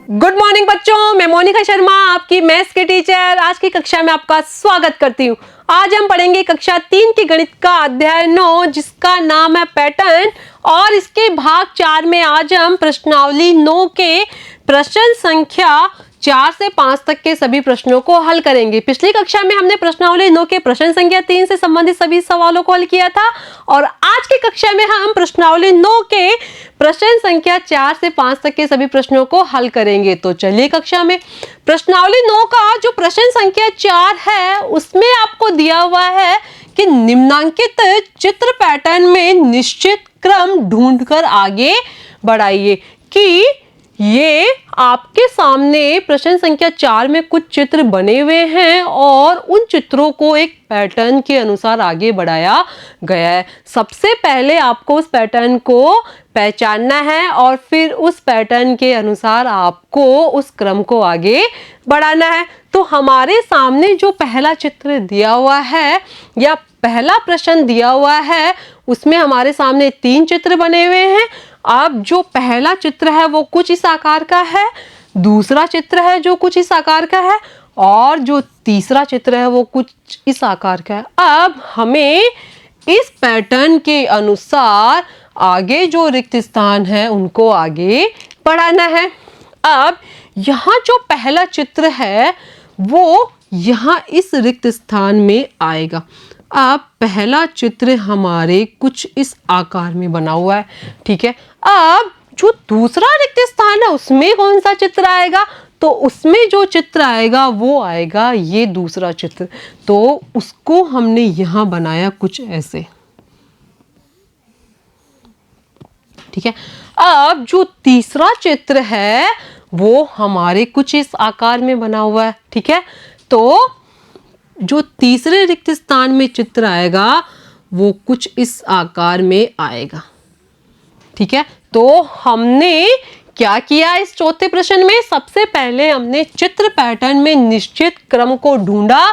Good morning बच्चों, मैं मोनिका शर्मा आपकी मैथ्स की टीचर आज की कक्षा में आपका स्वागत करती हूँ। आज हम पढ़ेंगे कक्षा 3 की गणित का अध्याय 9 जिसका नाम है पैटर्न और इसके भाग 4 में आज हम प्रश्नावली 9 के प्रश्न संख्या 4 से 5 तक के सभी प्रश्नों को हल करेंगे। पिछली कक्षा में हमने प्रश्नावली 9 के प्रश्न संख्या 3 से संबंधित सभी सवालों को हल किया था और आज की कक्षा में हम प्रश्नावली 9 के प्रश्न संख्या 4 से 5 तक के सभी प्रश्नों को हल करेंगे। तो चलिए कक्षा में प्रश्नावली 9 का जो प्रश्न संख्या 4 है उसमें आपको दिया हुआ है कि निम्नांकित चित्र पैटर्न में निश्चित क्रम ढूंढकर आगे बढ़ाइए। कि ये आपके सामने प्रश्न संख्या 4 में कुछ चित्र बने हुए हैं और उन चित्रों को एक पैटर्न के अनुसार आगे बढ़ाया गया है। सबसे पहले आपको उस पैटर्न को पहचानना है और फिर उस पैटर्न के अनुसार आपको उस क्रम को आगे बढ़ाना है। तो हमारे सामने जो पहला चित्र दिया हुआ है या पहला प्रश्न दिया हुआ है उसमें हमारे सामने 3 चित्र बने हुए हैं। अब जो पहला चित्र है वो कुछ इस आकार का है, दूसरा चित्र है जो कुछ इस आकार का है और जो तीसरा चित्र है वो कुछ इस आकार का है। अब हमें इस पैटर्न के अनुसार आगे जो रिक्त स्थान है उनको आगे बढ़ाना है। अब यहाँ जो पहला चित्र है वो यहाँ इस रिक्त स्थान में आएगा। अब पहला चित्र हमारे कुछ इस आकार में बना हुआ है, ठीक है। अब जो दूसरा रिक्त स्थान है उसमें कौन सा चित्र आएगा? तो उसमें जो चित्र आएगा वो आएगा ये दूसरा चित्र। तो उसको हमने यहाँ बनाया कुछ ऐसे, ठीक है। अब जो तीसरा चित्र है वो हमारे कुछ इस आकार में बना हुआ है, ठीक है। तो जो तीसरे रिक्त स्थान में चित्र आएगा वो कुछ इस आकार में आएगा, ठीक है। तो हमने क्या किया इस चौथे प्रश्न में? सबसे पहले हमने चित्र पैटर्न में निश्चित क्रम को ढूंढा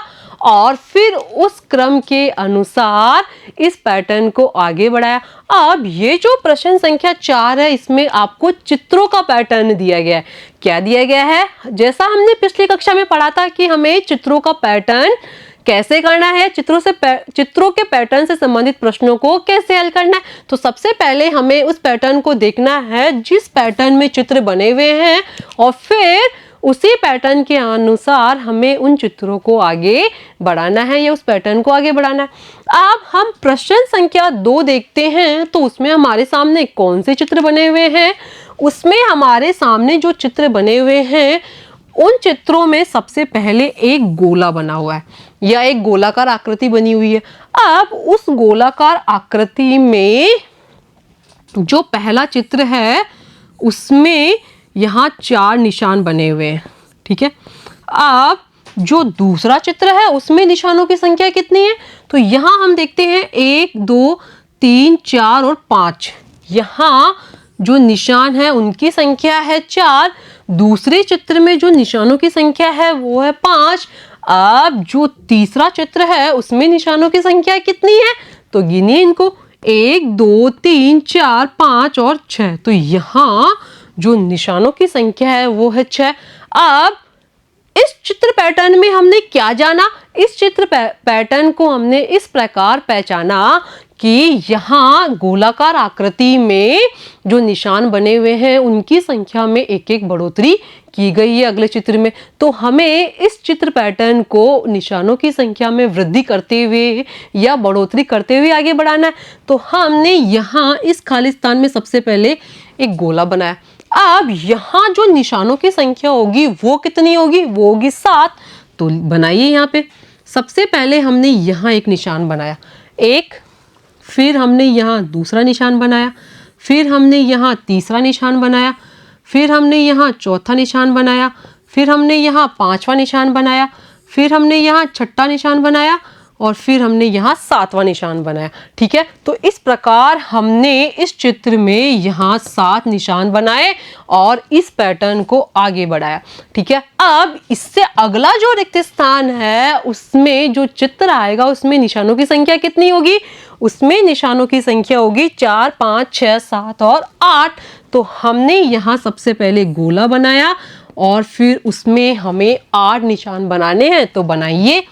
और फिर उस क्रम के अनुसार इस पैटर्न को आगे बढ़ाया। अब ये जो प्रश्न संख्या 4 है इसमें आपको चित्रों का पैटर्न दिया गया है। क्या दिया गया है? जैसा हमने पिछली कक्षा में पढ़ा था कि हमें चित्रों का पैटर्न कैसे करना है, चित्रों के पैटर्न से संबंधित प्रश्नों को कैसे हल करना है। तो सबसे पहले हमें उस पैटर्न को देखना है जिस पैटर्न में चित्र बने हुए हैं और फिर उसी पैटर्न के अनुसार हमें उन चित्रों को आगे बढ़ाना है या उस पैटर्न को आगे बढ़ाना है। अब हम प्रश्न संख्या 2 देखते हैं तो उसमें हमारे सामने कौन से चित्र बने हुए हैं? उसमें हमारे सामने जो चित्र बने हुए हैं उन चित्रों में सबसे पहले एक गोला बना हुआ है या एक गोलाकार आकृति बनी हुई है। अब उस गोलाकार आकृति में जो पहला चित्र है उसमें यहाँ 4 निशान बने हुए हैं, ठीक है। अब जो दूसरा चित्र है उसमें निशानों की संख्या कितनी है? तो यहाँ हम देखते हैं 1 2 3 4 और 5। यहाँ जो निशान है उनकी संख्या है 4। दूसरे चित्र में जो निशानों की संख्या है वो है 5। अब जो तीसरा चित्र है उसमें निशानों की संख्या कितनी है? तो गिनिए इनको, 1 2 3 4 5 और 6। तो यहाँ जो निशानों की संख्या है वो है 6। अब इस चित्र पैटर्न में हमने क्या जाना? इस चित्र पैटर्न को हमने इस प्रकार पहचाना कि यहाँ गोलाकार आकृति में जो निशान बने हुए हैं उनकी संख्या में एक एक बढ़ोतरी की गई है अगले चित्र में। तो हमें इस चित्र पैटर्न को निशानों की संख्या में वृद्धि करते हुए या बढ़ोतरी करते हुए आगे बढ़ाना है। तो हमने यहाँ इस खाली स्थान में सबसे पहले एक गोला बनाया। अब यहाँ जो निशानों की संख्या होगी वो कितनी होगी? वो होगी 7। तो बनाइए यहाँ पे। सबसे पहले हमने यहाँ एक निशान बनाया, एक, फिर हमने यहाँ दूसरा निशान बनाया, फिर हमने यहाँ तीसरा निशान बनाया, फिर हमने यहाँ चौथा निशान बनाया, फिर हमने यहाँ 5वां निशान बनाया, फिर हमने यहाँ 6ठा निशान बनाया और फिर हमने यहाँ 7वां निशान बनाया, ठीक है। तो इस प्रकार हमने इस चित्र में यहाँ 7 निशान बनाए और इस पैटर्न को आगे बढ़ाया, ठीक है। अब इससे अगला जो रिक्त स्थान है उसमें जो चित्र आएगा उसमें निशानों की संख्या कितनी होगी? उसमें निशानों की संख्या होगी 4 5 6 7 और 8। तो हमने यहाँ सबसे पहले गोला बनाया और फिर उसमें हमें 8 निशान बनाने हैं। तो बनाइए।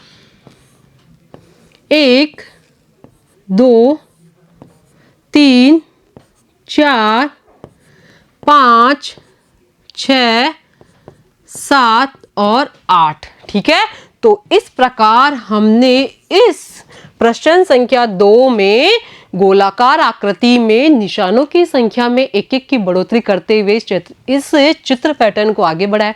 1 2 3 4 5 6 7 और 8। ठीक है, तो इस प्रकार हमने इस प्रश्न संख्या 2 में गोलाकार आकृति में निशानों की संख्या में एक एक की बढ़ोतरी करते हुए इस चित्र पैटर्न को आगे बढ़ाया।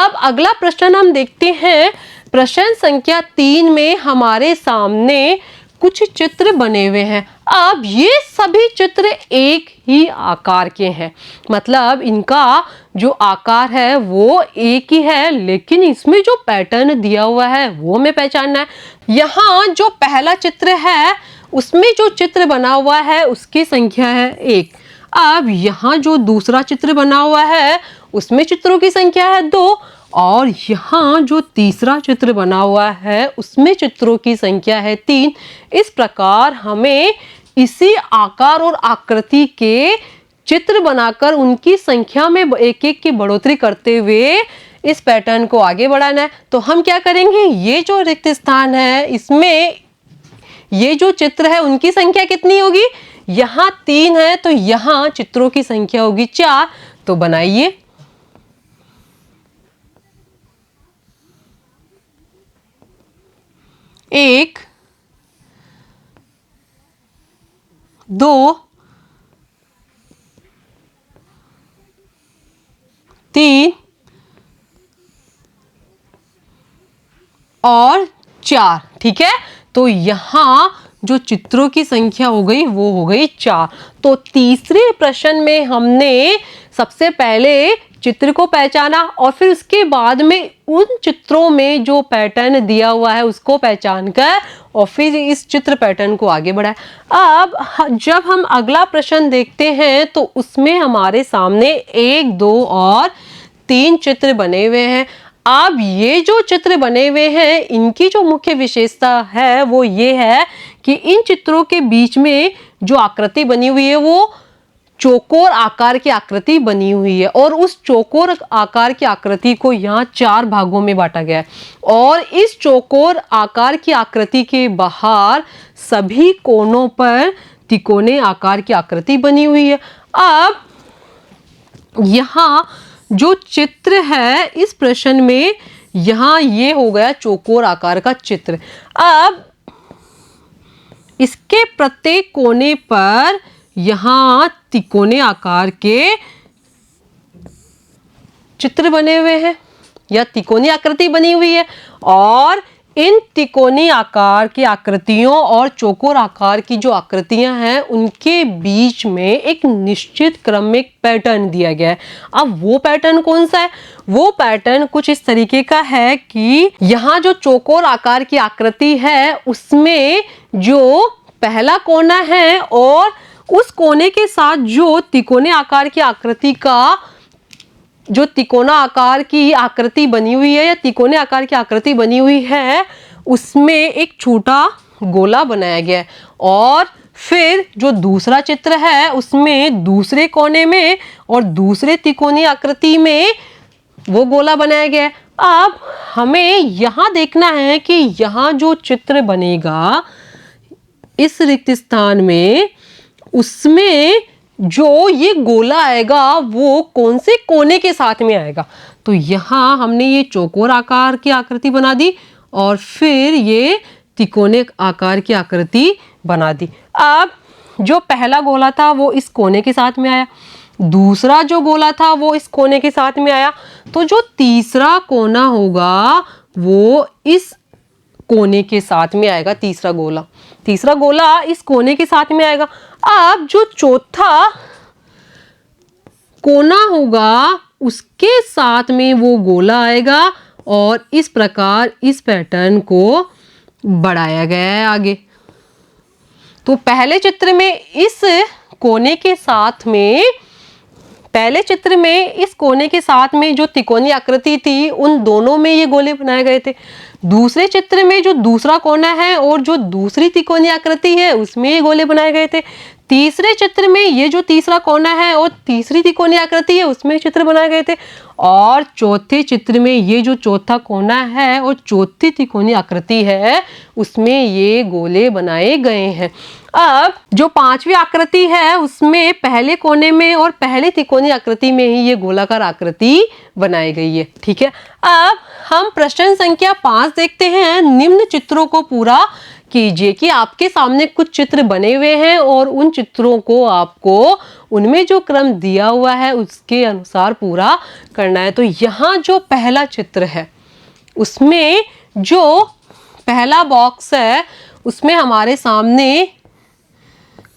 अब अगला प्रश्न हम देखते हैं। प्रश्न संख्या 3 में हमारे सामने कुछ चित्र बने हुए हैं। अब ये सभी चित्र एक ही आकार के हैं, मतलब इनका जो आकार है वो एक ही है, लेकिन इसमें जो पैटर्न दिया हुआ है वो हमें पहचानना है। यहाँ जो पहला चित्र है उसमें जो चित्र बना हुआ है उसकी संख्या है 1। अब यहाँ जो दूसरा चित्र बना हुआ है उसमें चित्रों की संख्या है 2, और यहाँ जो तीसरा चित्र बना हुआ है उसमें चित्रों की संख्या है 3। इस प्रकार हमें इसी आकार और आकृति के चित्र बनाकर उनकी संख्या में एक एक की बढ़ोतरी करते हुए इस पैटर्न को आगे बढ़ाना है। तो हम क्या करेंगे, ये जो रिक्त स्थान है इसमें ये जो चित्र है उनकी संख्या कितनी होगी, यहाँ 3 है तो यहाँ चित्रों की संख्या होगी 4। तो बनाइए। 1 2 3 और 4। ठीक है, तो यहाँ जो चित्रों की संख्या हो गई वो हो गई 4। तो तीसरे प्रश्न में हमने सबसे पहले चित्र को पहचाना और फिर उसके बाद में उन चित्रों में जो पैटर्न दिया हुआ है उसको पहचान कर और फिर इस चित्र पैटर्न को आगे बढ़ाया। अब जब हम अगला प्रश्न देखते हैं तो उसमें हमारे सामने 1 2 और 3 चित्र बने हुए हैं। अब ये जो चित्र बने हुए हैं इनकी जो मुख्य विशेषता है वो ये है कि इन चित्रों के बीच में जो आकृति बनी हुई है वो चौकोर आकार की आकृति बनी हुई है, और उस चौकोर आकार की आकृति को यहाँ 4 भागों में बांटा गया है। और इस चौकोर आकार की आकृति के बाहर सभी कोनों पर तिकोने आकार की आकृति बनी हुई है। अब यहाँ जो चित्र है इस प्रश्न में यहाँ ये हो गया चौकोर आकार का चित्र। अब इसके प्रत्येक कोने पर यहाँ तिकोने आकार के चित्र बने हुए हैं या तिकोनी आकृति बनी हुई है, और इन तिकोनी आकार की आकृतियों और चौकोर आकार की जो आकृतियां हैं उनके बीच में एक निश्चित क्रम में पैटर्न दिया गया है। अब वो पैटर्न कौन सा है, वो पैटर्न कुछ इस तरीके का है कि यहाँ जो चौकोर आकार की आकृति है उसमें जो पहला कोना है और उस कोने के साथ जो तिकोने आकार की आकृति का जो तिकोना आकार की आकृति बनी हुई है या तिकोने आकार की आकृति बनी हुई है उसमें एक छोटा गोला बनाया गया है, और फिर जो दूसरा चित्र है उसमें दूसरे कोने में और दूसरे तिकोनी आकृति में वो गोला बनाया गया है। अब हमें यहाँ देखना है कि यहाँ जो चित्र बनेगा इस रिक्त स्थान में उसमें जो ये गोला आएगा वो कौन से कोने के साथ में आएगा। तो यहाँ हमने ये चौकोर आकार की आकृति बना दी और फिर ये तिकोने आकार की आकृति बना दी। अब जो पहला गोला था वो इस कोने के साथ में आया, दूसरा जो गोला था वो इस कोने के साथ में आया, तो जो तीसरा कोना होगा वो इस कोने के साथ में आएगा। तीसरा गोला इस कोने के साथ में आएगा। अब जो चौथा कोना होगा उसके साथ में वो गोला आएगा, और इस प्रकार इस पैटर्न को बढ़ाया गया है आगे। तो पहले चित्र में इस कोने के साथ में पहले चित्र में इस कोने के साथ में जो तिकोनी आकृति थी उन दोनों में ये गोले बनाए गए थे। दूसरे चित्र में जो दूसरा कोना है और जो दूसरी तिकोनी आकृति है उसमें ये गोले बनाए गए थे। तीसरे चित्र में ये जो तीसरा कोना है और तीसरी तिकोनी आकृति है उसमें चित्र बनाए गए थे। और चौथे चित्र में ये जो चौथा कोना है और चौथी तिकोनी आकृति है उसमें ये गोले बनाए गए हैं। अब जो पांचवी आकृति है उसमें पहले कोने में और पहले तिकोनी आकृति में ही ये गोलाकार आकृति बनाई गई है। ठीक है, अब हम प्रश्न संख्या 5 देखते हैं। निम्न चित्रों को पूरा कीजिए कि आपके सामने कुछ चित्र बने हुए हैं और उन चित्रों को आपको उनमें जो क्रम दिया हुआ है उसके अनुसार पूरा करना है। तो यहाँ जो पहला चित्र है उसमें जो पहला बॉक्स है उसमें हमारे सामने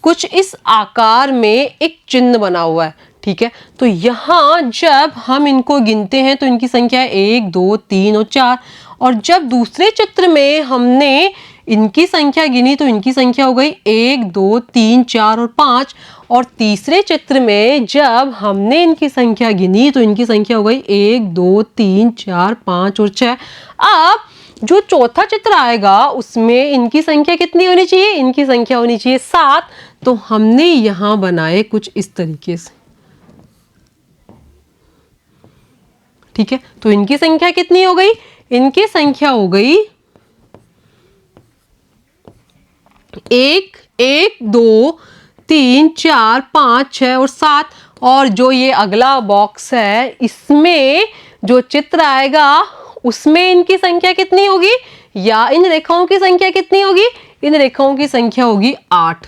कुछ इस आकार में एक चिन्ह बना हुआ है। ठीक है, तो यहाँ जब हम इनको गिनते हैं तो इनकी संख्या 1 2 3 और 4। और जब दूसरे चित्र में हमने इनकी संख्या गिनी तो इनकी संख्या हो गई 1 2 3 4 और 5। और तीसरे चित्र में जब हमने इनकी संख्या गिनी तो इनकी संख्या हो गई 1 2 3 4 5 और 6। अब जो चौथा चित्र आएगा उसमें इनकी संख्या कितनी होनी चाहिए? इनकी संख्या होनी चाहिए 7। तो हमने यहाँ बनाए कुछ इस तरीके से। ठीक है, तो इनकी संख्या कितनी हो गई? इनकी संख्या हो गई 1 1 2 3 4 5 6 और 7। और जो ये अगला बॉक्स है इसमें जो चित्र आएगा उसमें इनकी संख्या कितनी होगी या इन रेखाओं की संख्या कितनी होगी? इन रेखाओं की संख्या होगी 8।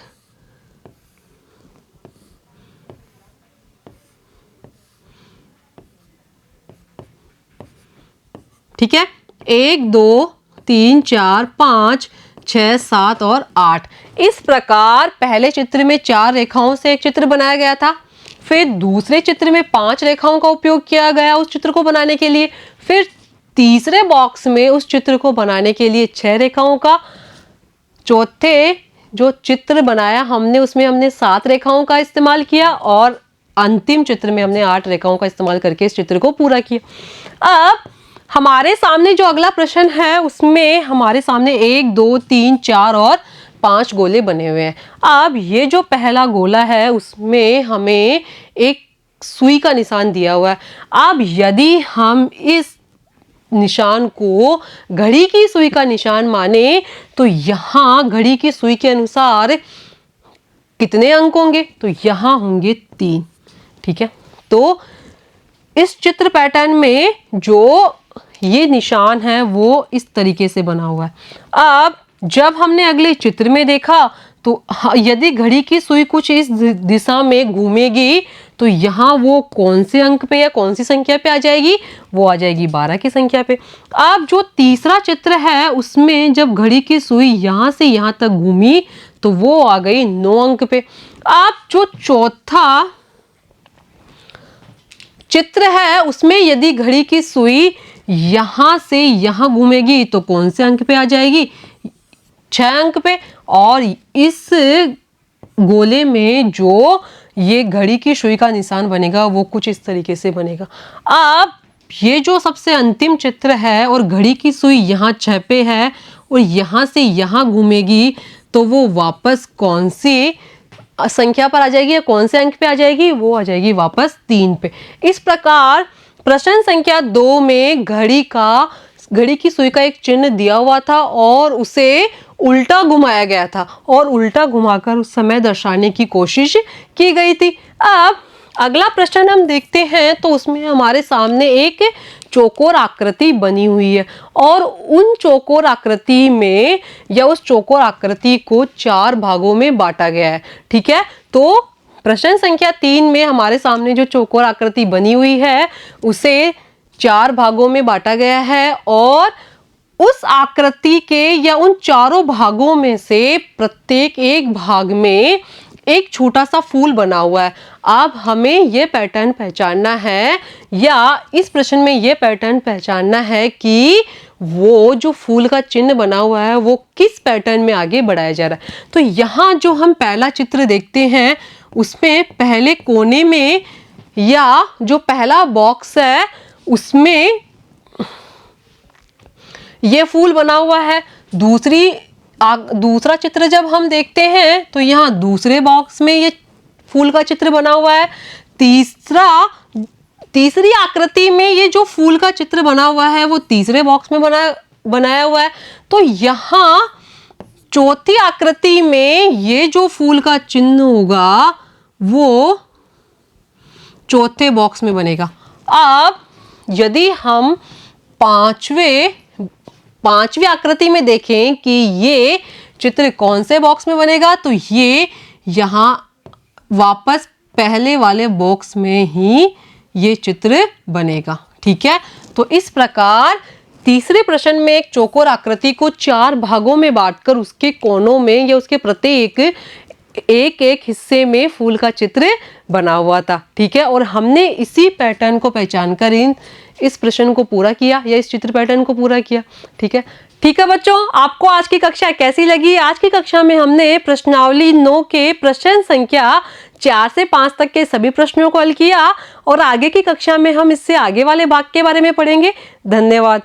ठीक है, 1 2 3 4 5 6 7 और 8। इस प्रकार पहले चित्र में 4 रेखाओं से एक चित्र बनाया गया था। फिर दूसरे चित्र में 5 रेखाओं का उपयोग किया गया उस चित्र को बनाने के लिए। फिर तीसरे बॉक्स में उस चित्र को बनाने के लिए 6 रेखाओं का। चौथे जो चित्र बनाया हमने उसमें हमने 7 रेखाओं का इस्तेमाल किया और अंतिम चित्र में हमने 8 रेखाओं का इस्तेमाल करके इस चित्र को पूरा किया। अब हमारे सामने जो अगला प्रश्न है उसमें हमारे सामने 1 2 3 4 और 5 गोले बने हुए हैं। अब ये जो पहला गोला है उसमें हमें एक सुई का निशान दिया हुआ है। अब यदि हम इस निशान को घड़ी की सुई का निशान माने तो यहाँ घड़ी की सुई के अनुसार कितने अंक होंगे? तो यहाँ होंगे 3। ठीक है, तो इस चित्र पैटर्न में जो ये निशान है वो इस तरीके से बना हुआ है। अब जब हमने अगले चित्र में देखा तो यदि घड़ी की सुई कुछ इस दिशा में घूमेगी तो यहाँ वो कौन से अंक पे या कौन सी संख्या पे आ जाएगी? वो आ जाएगी 12 की संख्या पे। अब जो तीसरा चित्र है उसमें जब घड़ी की सुई यहाँ से यहाँ तक घूमी तो वो आ गई 9 अंक पे। अब जो चौथा चित्र है उसमें यदि घड़ी की सुई यहाँ से यहाँ घूमेगी तो कौन से अंक पे आ जाएगी? 6 अंक पे। और इस गोले में जो ये घड़ी की सुई का निशान बनेगा वो कुछ इस तरीके से बनेगा। अब ये जो सबसे अंतिम चित्र है और घड़ी की सुई यहाँ 6 पे है और यहाँ से यहाँ घूमेगी तो वो वापस कौन सी संख्या पर आ जाएगी या कौन से अंक पे आ जाएगी? वो आ जाएगी वापस 3 पे। इस प्रकार प्रश्न संख्या 2 में घड़ी की सुई का एक चिन्ह दिया हुआ था और उसे उल्टा घुमाया गया था और उल्टा घुमाकर उस समय दर्शाने की कोशिश की गई थी। अब अगला प्रश्न हम देखते हैं तो उसमें हमारे सामने एक चौकोर आकृति बनी हुई है और उन चौकोर आकृति में या उस चौकोर आकृति को 4 भागों में बांटा गया है। ठीक है, तो प्रश्न संख्या 3 में हमारे सामने जो चौकोर आकृति बनी हुई है उसे 4 भागों में बांटा गया है और उस आकृति के या उन चारों भागों में से प्रत्येक एक भाग में एक छोटा सा फूल बना हुआ है। अब हमें ये पैटर्न पहचानना है या इस प्रश्न में ये पैटर्न पहचानना है कि वो जो फूल का चिन्ह बना हुआ है वो किस पैटर्न में आगे बढ़ाया जा रहा है। तो यहाँ जो हम पहला चित्र देखते हैं उसमें पहले कोने में या जो पहला बॉक्स है उसमें ये फूल बना हुआ है, दूसरा चित्र जब हम देखते हैं तो यहाँ दूसरे बॉक्स में ये फूल का चित्र बना हुआ है, तीसरी आकृति में ये जो फूल का चित्र बना हुआ है वो तीसरे बॉक्स में बनाया हुआ है। तो यहाँ चौथी आकृति में ये जो फूल का चिन्ह होगा वो चौथे बॉक्स में बनेगा। अब यदि हम पांचवी आकृति में देखें कि ये चित्र कौन से बॉक्स में बनेगा, तो ये यहाँ वापस पहले वाले बॉक्स में ही ये चित्र बनेगा। ठीक है, तो इस प्रकार तीसरे प्रश्न में एक चौकोर आकृति को 4 भागों में बांटकर उसके कोनों में या उसके प्रत्येक एक हिस्से में फूल का चित्र बना हुआ था। ठीक है, और हमने इसी पैटर्न को पहचान कर इस प्रश्न को पूरा किया या इस चित्र पैटर्न को पूरा किया। ठीक है बच्चों, आपको आज की कक्षा कैसी लगी? आज की कक्षा में हमने प्रश्नावली 9 के प्रश्न संख्या 4 से 5 तक के सभी प्रश्नों को हल किया और आगे की कक्षा में हम इससे आगे वाले भाग के बारे में पढ़ेंगे। धन्यवाद।